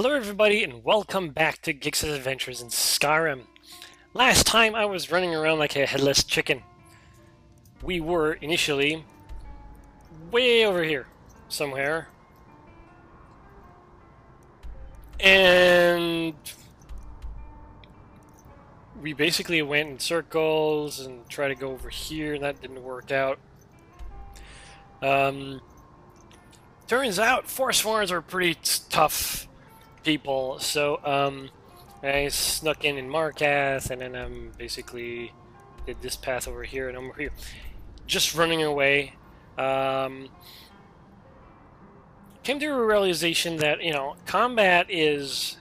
Hello everybody and welcome back to Gix's Adventures in Skyrim. Last time I was running around like a headless chicken. We were initially way over here somewhere. And we basically went in circles and tried to go over here and that didn't work out. Turns out Forsworns are pretty tough people, so I snuck in Markath, and then basically did this path over here and over here, just running away. Came to a realization that combat there's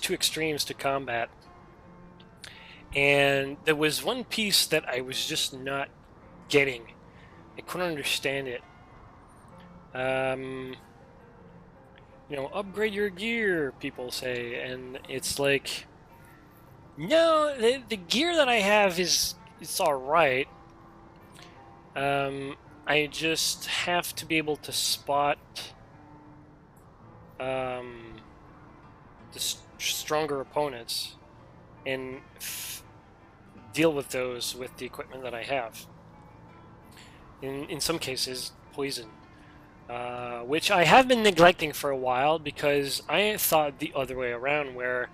two extremes to combat, and there was one piece that I was just not getting. I couldn't understand it. Upgrade your gear, people say, and it's like, no, the gear that I have it's all right. I just have to be able to spot the stronger opponents and deal with those with the equipment that I have. In some cases, poison. Which I have been neglecting for a while because I thought the other way around, where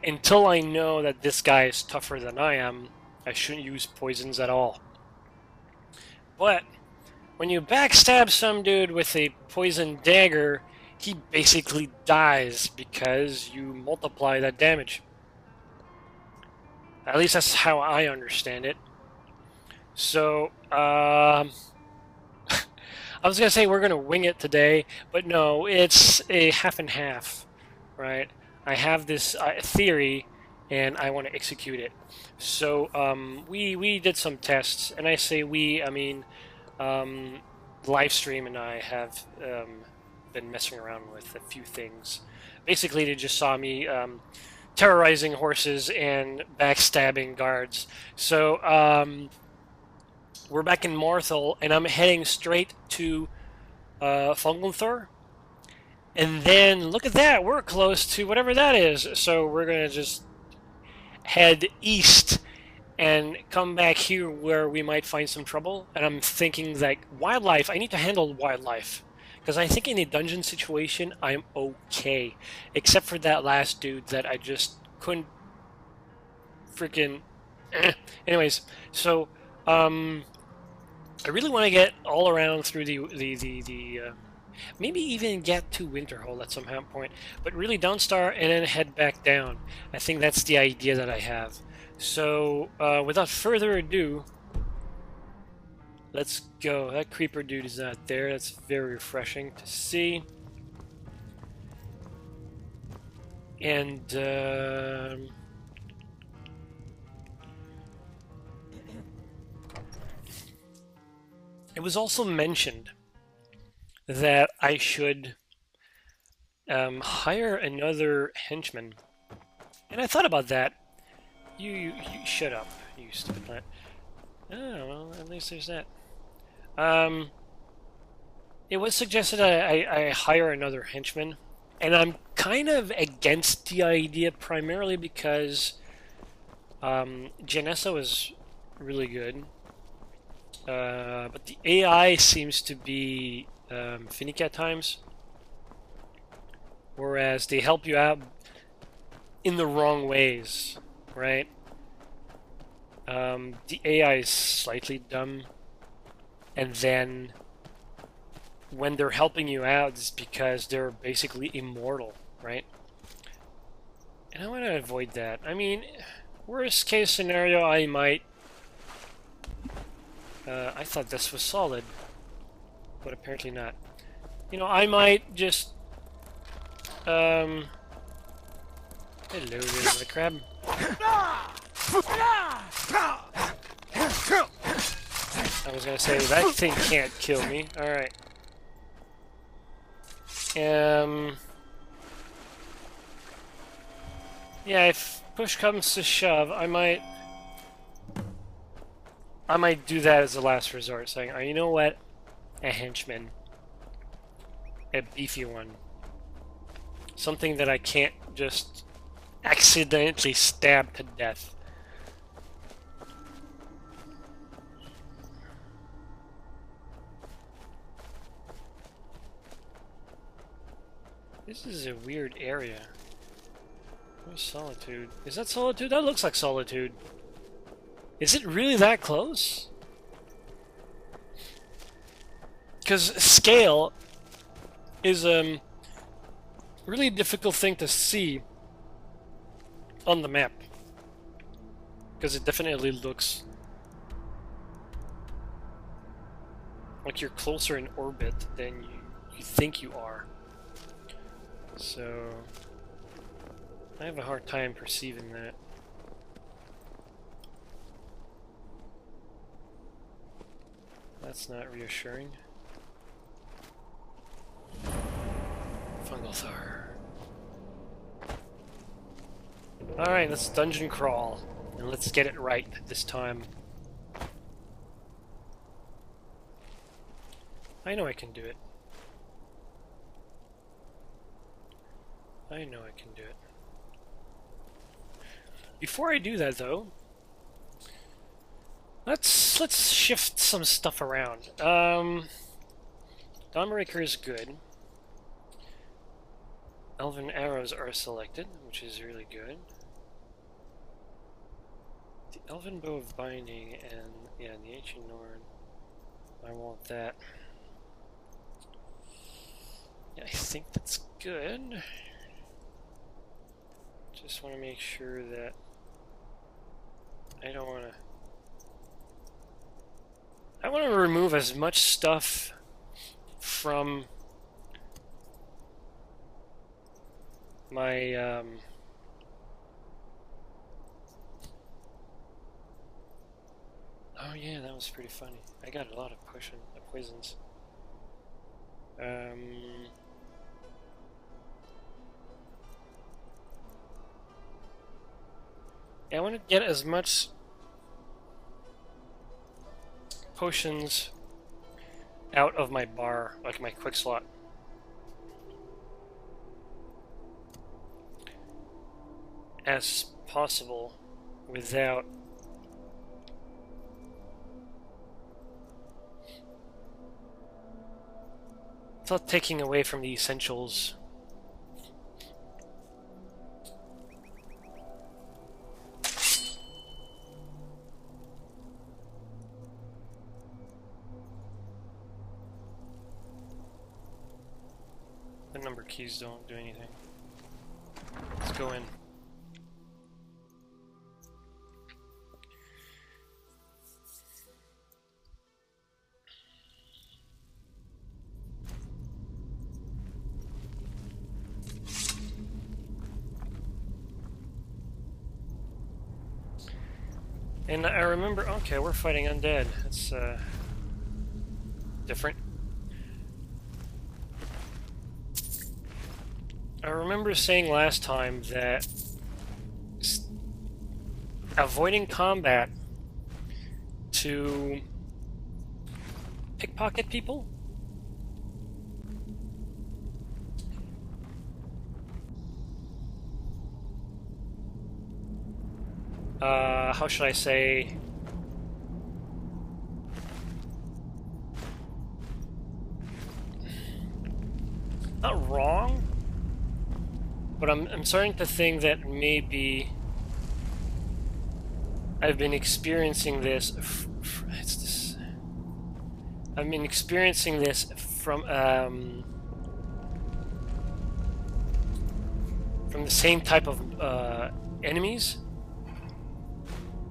until I know that this guy is tougher than I am, I shouldn't use poisons at all. But when you backstab some dude with a poison dagger, he basically dies because you multiply that damage. At least that's how I understand it. So, I was going to say we're going to wing it today, but no, it's a half and half, right? I have this theory, and I want to execute it. So we did some tests, and I say we, I mean Livestream and I have been messing around with a few things. Basically, they just saw me terrorizing horses and backstabbing guards. So we're back in Morthal, and I'm heading straight to Fungalthor. And then, look at that, we're close to whatever that is. So we're going to just head east and come back here where we might find some trouble. And I'm thinking, like, wildlife, I need to handle wildlife. Because I think in a dungeon situation, I'm okay. Except for that last dude that I just couldn't freaking... Anyways, so... I really want to get all around through the maybe even get to Winterhold at some point, but really Dawnstar and then head back down. I think that's the idea that I have. So without further ado, let's go. That creeper dude is not there. That's very refreshing to see. And it was also mentioned that I should hire another henchman. And I thought about that. You shut up, you stupid plant. Oh, well, at least there's that. It was suggested I hire another henchman, and I'm kind of against the idea primarily because Janessa is really good. But the AI seems to be finicky at times, whereas they help you out in the wrong ways, right? The AI is slightly dumb, and then when they're helping you out, it's because they're basically immortal, right? And I want to avoid that. I mean, worst case scenario, I might... I thought this was solid, but apparently not. I might just... Hello there, the crab. I was gonna say, that thing can't kill me. Alright. Yeah, if push comes to shove, I might do that as a last resort, saying, oh, you know what? A henchman. A beefy one. Something that I can't just accidentally stab to death. This is a weird area. Where's Solitude? Is that Solitude? That looks like Solitude. Is it really that close? Because scale is really difficult thing to see on the map. Because it definitely looks like you're closer in orbit than you think you are. So I have a hard time perceiving that. That's not reassuring. Fungalthar. Alright, let's dungeon crawl. And let's get it right this time. I know I can do it. I know I can do it. Before I do that, though, let's shift some stuff around. Dawnbreaker is good. Elven arrows are selected, which is really good. The Elven bow of binding and yeah, the ancient Norn. I want that. Yeah, I think that's good. Just want to make sure that I don't want to. I want to remove as much stuff from my oh yeah, that was pretty funny. I got a lot of poisons. Yeah, I want to get as much potions out of my bar, like my quick slot. As possible without taking away from the essentials. The number keys don't do anything. Let's go in. And I remember, okay, we're fighting Undead. That's different. I remember saying last time that avoiding combat to pickpocket people how should I say, not wrong, but I'm starting to think that maybe I've been experiencing this I've been experiencing this from the same type of enemies.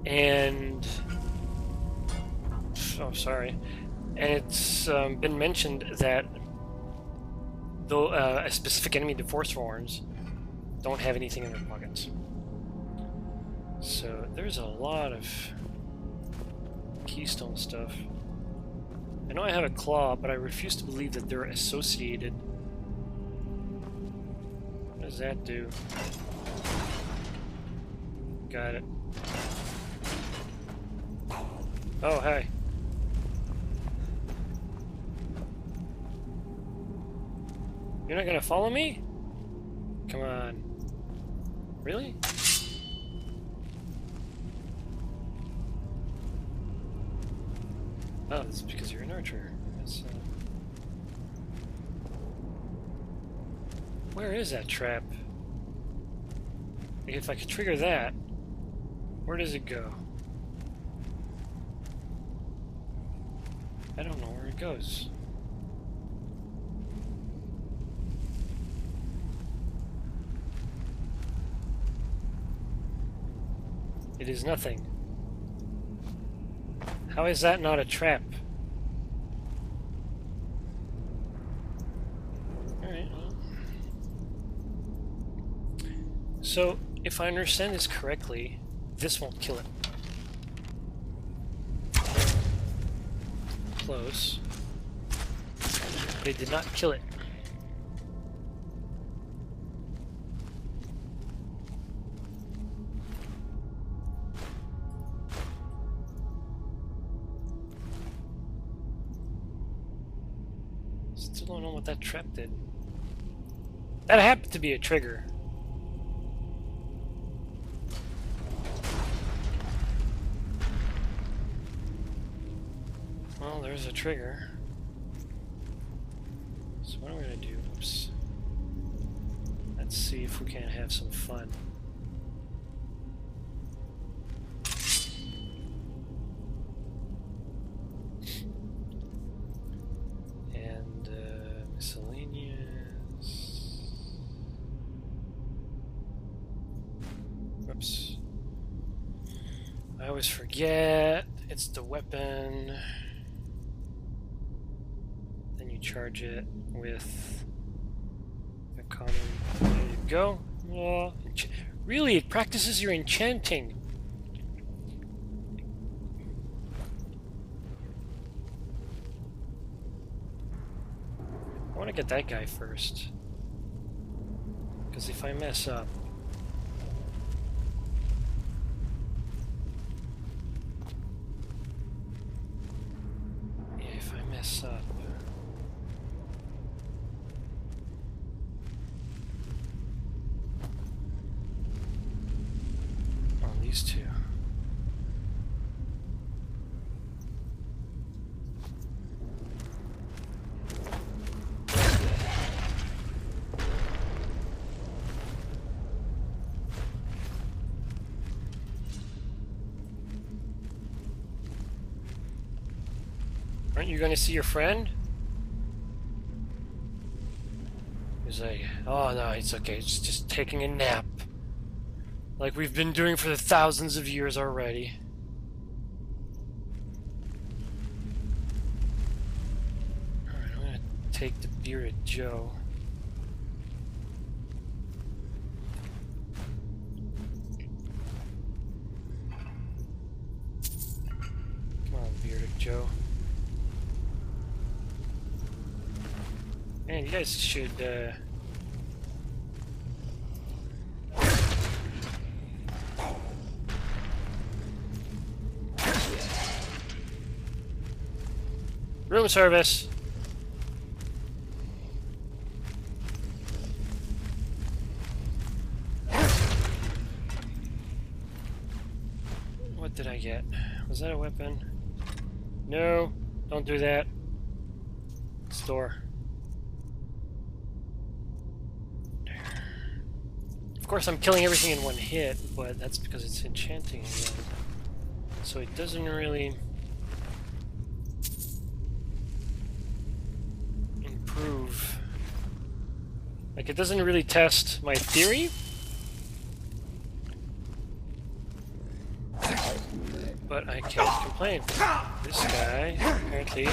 And oh, sorry. And it's been mentioned that though a specific enemy, the Forsworns, don't have anything in their pockets. So there's a lot of keystone stuff. I know I have a claw, but I refuse to believe that they're associated. What does that do? Got it. Oh, hey. You're not gonna follow me? Come on. Really? Oh, this is because you're an archer. That's, where is that trap? Like, if I could trigger that, where does it go? I don't know where it goes. It is nothing. How is that not a trap? Alright, well. So, if I understand this correctly, this won't kill it. Close. They did not kill it. Still don't know what that trap did. That happened to be a trigger. Well, there's a trigger. So what am I gonna do? Oops. Let's see if we can't have some fun. And miscellaneous. Whoops. I always forget. It's the weapon. Then you charge it with a common. There you go. Really, it practices your enchanting. I want to get that guy first. Because if I mess up. Yeah, if I mess up. On these two. Aren't you going to see your friend? He's like, oh no, it's okay, it's just taking a nap. Like we've been doing for the thousands of years already. Alright, I'm gonna take the bearded Joe. Come on, bearded Joe. Man, you guys should, room service. What did I get? Was that a weapon? No, don't do that. Store. Of course, I'm killing everything in one hit, but that's because it's enchanting again. So it doesn't really improve. Like, it doesn't really test my theory. But I can't complain. This guy, apparently...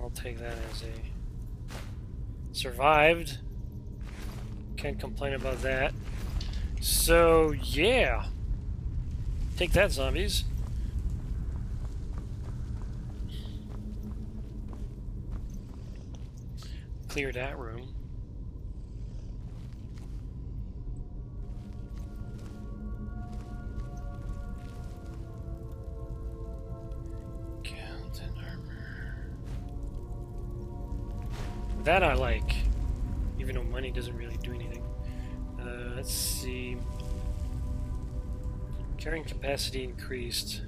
I'll take that as a... survived. Can't complain about that. So, yeah. Take that, zombies. Clear that room. That I like, even though money doesn't really do anything. Let's see. Carrying capacity increased.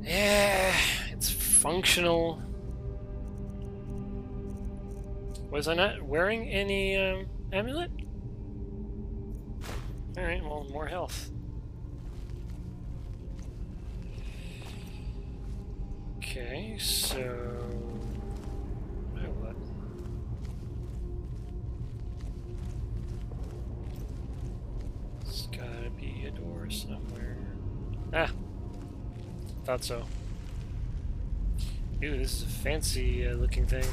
Yeah, it's functional. Was I not wearing any amulet? Alright, well, more health. Okay, so... Now what? There's gotta be a door somewhere. Ah! Thought so. Ooh, this is a fancy looking thing.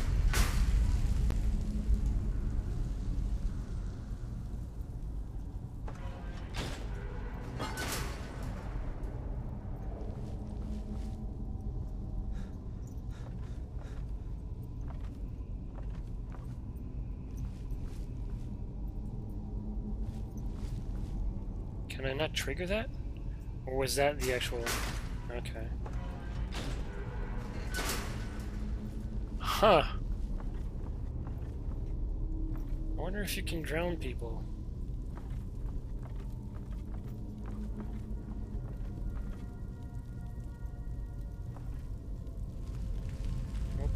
Can I not trigger that? Or was that the actual... Okay. Huh. I wonder if you can drown people.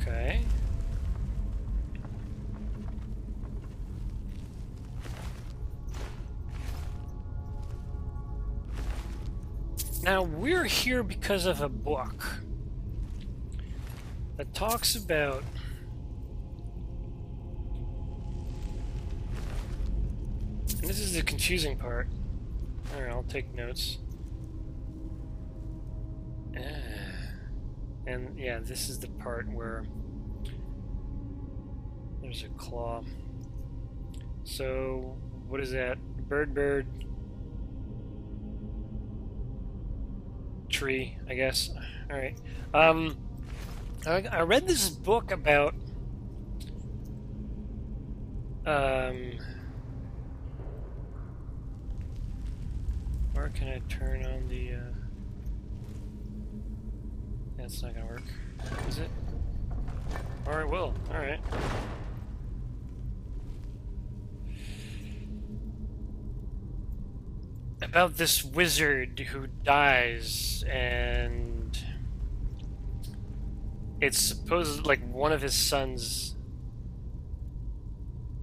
Okay. Now, we're here because of a book that talks about and this is the confusing part. Alright, I'll take notes. And yeah, this is the part where there's a claw. So, what is that? Bird. Tree, I guess. Alright. I read this book about where can I turn on the that's not gonna work. Is it? Or it will. Alright. About this wizard who dies, and it's supposed like one of his sons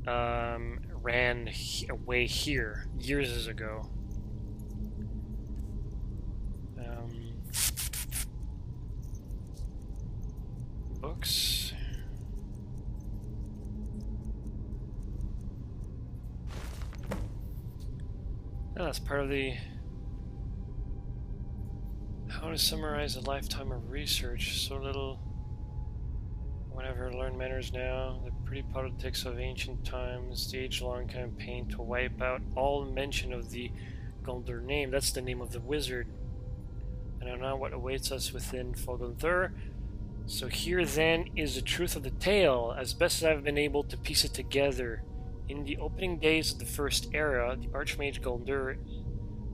ran away here years ago. Books. Oh, that's part of the how to summarize a lifetime of research. So little whenever learn manners now, the pretty politics of ancient times, the age-long campaign to wipe out all mention of the Golder name. That's the name of the wizard. I don't know what awaits us within Fogunthur. So here then is the truth of the tale, as best as I've been able to piece it together. In the opening days of the First Era, the Archmage Goldur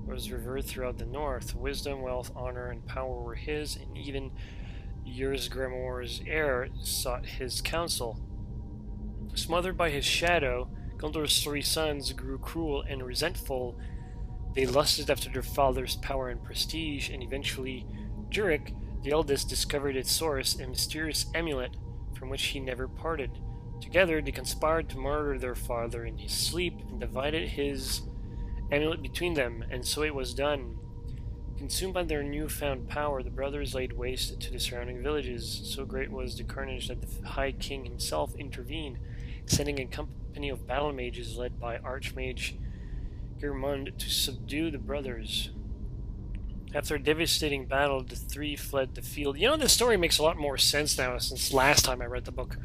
was revered throughout the north. Wisdom, wealth, honor, and power were his, and even Yurs Grimoire's heir sought his counsel. Smothered by his shadow, Goldur's 3 sons grew cruel and resentful. They lusted after their father's power and prestige, and eventually Jurek, the eldest, discovered its source, a mysterious amulet from which he never parted. Together, they conspired to murder their father in his sleep and divided his amulet between them, and so it was done. Consumed by their newfound power, the brothers laid waste to the surrounding villages. So great was the carnage that the High King himself intervened, sending a company of battle mages led by Archmage Germund to subdue the brothers. After a devastating battle, the 3 fled the field. You know, this story makes a lot more sense now since last time I read the book.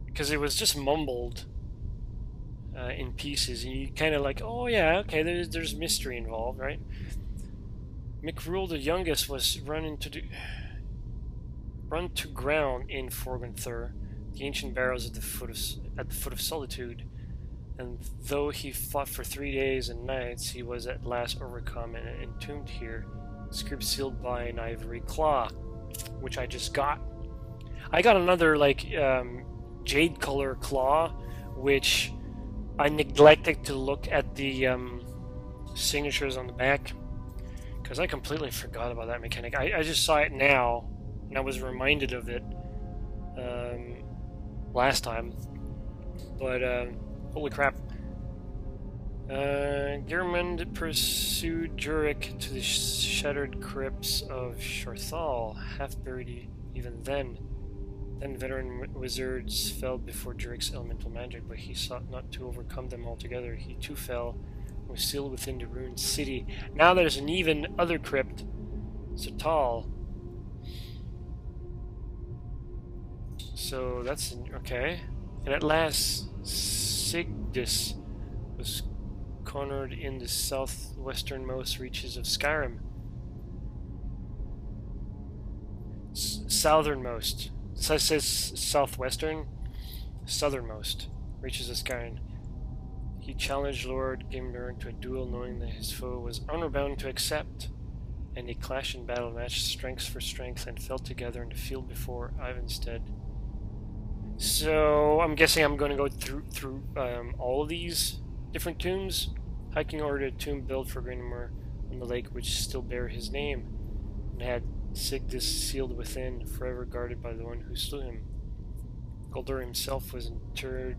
Because it was just mumbled in pieces, and you kind of like, oh yeah, okay, there's mystery involved, right? Mikrul the youngest was run to ground in Forgunthur, the ancient barrows at the foot of Solitude. And though he fought for 3 days and nights, he was at last overcome and entombed here, script sealed by an ivory claw, which I just got. I got another, like, jade color claw, which I neglected to look at the signatures on the back, because I completely forgot about that mechanic. I just saw it now, and I was reminded of it last time. But, holy crap. Geirmund pursued Jurek to the shattered crypts of Shorthal, half buried even then. Then veteran wizards fell before Jurek's elemental magic, but he sought not to overcome them altogether. He too fell and was sealed within the ruined city. Now there's an even other crypt, Zatal. So that's okay. And at last, Sigdis was cornered in the southwesternmost reaches of Skyrim. Southernmost. So it says southwestern, southernmost reaches of Skyrim. He challenged Lord Gimdur to a duel, knowing that his foe was honor-bound to accept. And they clashed in battle, matched strength for strength, and fell together in the field before Ivanstead. So I'm guessing I'm going to go through all of these different tombs, hiking over to a tomb built for Grinamore on the lake, which still bear his name, and had Sigdis sealed within, forever guarded by the one who slew him. Guldur himself was interred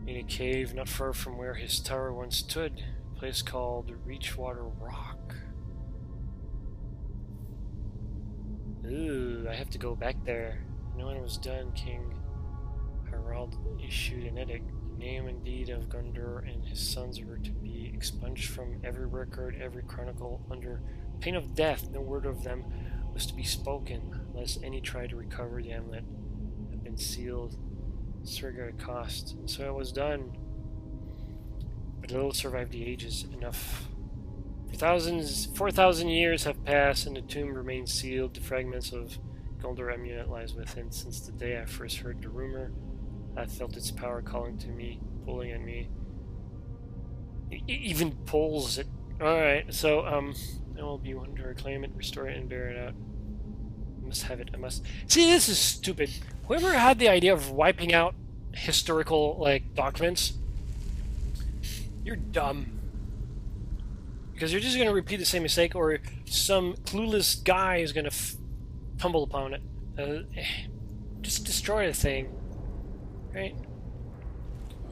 in a cave not far from where his tower once stood, a place called Reachwater Rock. Ooh, I have to go back there. When it was done, King Harald issued an edict. The name and deed of Guldur and his sons were to be expunged from every record, every chronicle, under pain of death. No word of them was to be spoken, lest any try to recover the amulet had been sealed, Sverga cost. And so it was done. But little survived the ages. Enough. 4,000 years have passed, and the tomb remains sealed. The fragments of Guldur amulet lies within. Since the day I first heard the rumor, I felt its power calling to me, pulling at me. It even pulls it. Alright, so, I will be one to reclaim it, restore it, and bear it out. I must have it, I must... See, this is stupid. Whoever had the idea of wiping out historical, like, documents, you're dumb. Because you're just going to repeat the same mistake, or some clueless guy is going to tumble upon it. Just destroy the thing, right?